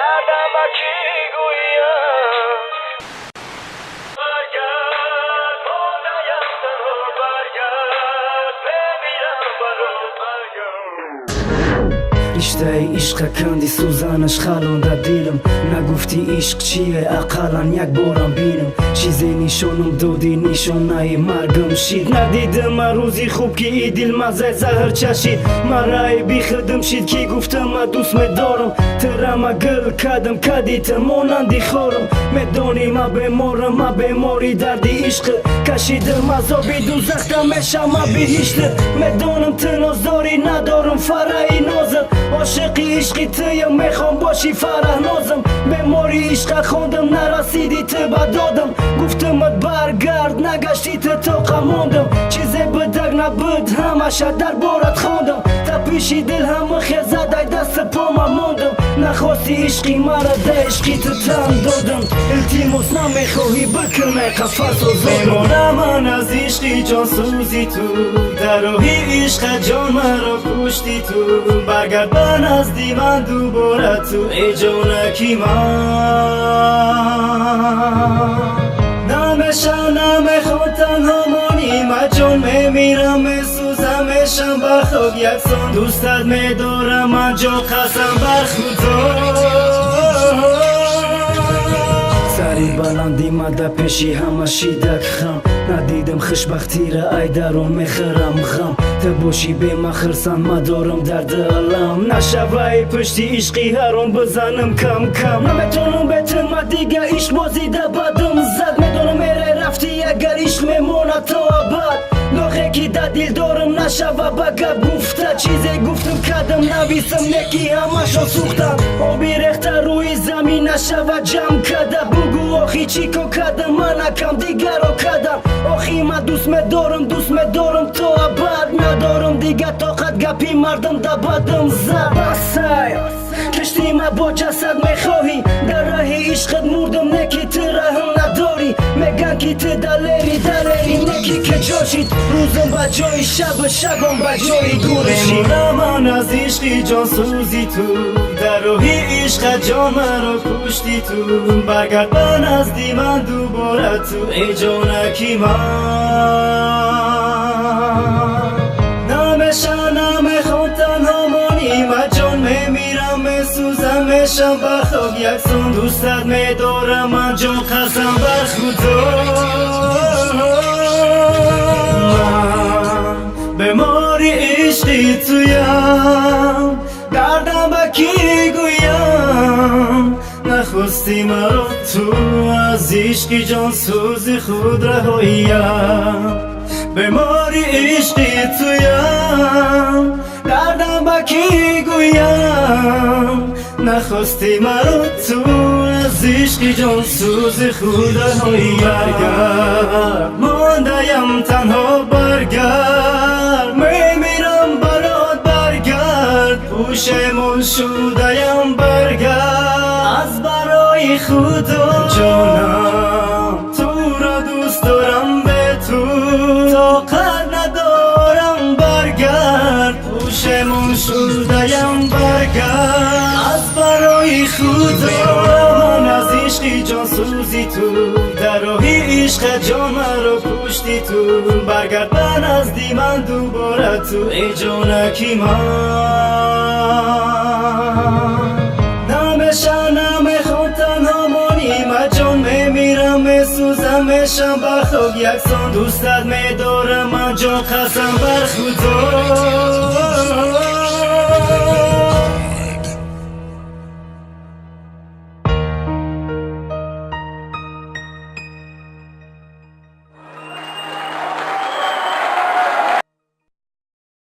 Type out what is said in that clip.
دردم با کی گویم برگرد مردیم تنها برگرد بمیرم برات برگرد ریشته عشق کندی سوزنش خلانده دیلم نگفتی عشق چیه اقلا یک بارم بینم چیزی نشانم دادی نشانه مرگم شید ندیدم روزی خوب که ای دل مزه زهر چشید مرای بی خدم شید که گفتم دوست میدارم ترم گل کدم کدیت مانندی خورم میدانی ما بیمارم ما بیماری دردی عشق کشیدم عذابی دوزخ دمشم ما بهشت میدانم تنازداری ندارم فرای نازم عاشقی عشقی تیم میخوام باشی فرح نازم بیماری عشق خوندم نرسیدی تو بدادم گفتمت برگرد نگشتی تو طاقم موندم چیزی بدک نبود همشه در بارت خوندم تا پیشی دل همه خیزد دست پا ما موندم نخواستی عشقی مرا ده عشقی تو تن دادم التیموس نمیخواهی بکنه قفص و زادم میمانم من از عشقی جان سوزی تو در راهی عشق جان مرا کشتی تو برگرد من از دیوان دوباره تو ای جانکی من نمیشه نمیخواد تنها مانیم جان میمیرم میسوزمشم بخواب یکسان دوستت میدارم من جا قسم بر خدا سری بلندی مده پیشی همه شیدک خم ندیدم خوشبختی را ای درون میخرم غم تو باشی به مخرسن مدارم درد علم نشوه پشتی عشقی هرون بزنم کم کم نمیتونم بتم دیگه عشق بازیده بدم زد میدونم میره رفتی اگر عشق میمونه تا ابد داغی که در دل دارم نشوه بگب گفته چیزی گفتم کدم نویسم نکی همشو سوختم آبی ریخته روی زمین نشوه جمع کده بگو آخی چی که کدم من اکم دیگر رو کدم آخی من دوست میدارم تا ابد ندارم دیگه طاقت گپی مردم در بدم زد بسای کشتی ما با جسد میخواهی در راه عشقت مردم نکی تو رحم نداری میگن که تو دلیری نکی که جاشید روزم با جای شبم با جای گورشی من از عشقی جان سوزی تو در راه عشق جان مرا کشتی تو برگرد من از دیوان دوباره تو ای جانکی من نمیشه نمیخواد تنها مانیم جان میمیرم میسوزمشم بخواب یکسان دوستت میدارم من جان قسم بر خدا من بیماری عشقی تویم دردم با کی گویم نخواستی مرا تو از عشقی جان سوز خود رهاییم بیماری عشقی تویم دردم با کی گویم نخواستی مرا تو از عشقی جان سوز خود رهاییم برگرد ماندیم تنها برگرد میمیرم برات برگرد پوشمون شدیم برگرد از برای خدا جانم تو را دوست دارم به تو طاقت ندارم برگرد پوشمون شدیم برگرد از برای خدا من از عشقی جان سوزی تو در راه عشق جان مرا کشتی تو برگرد من از دیوان دوباره تو ای جانکی من نمیشه نمیخواد تنها مانیم جان میمیرم میسوزمشم بخواب یکسان دوستت میدارم من جان قسم بر خدا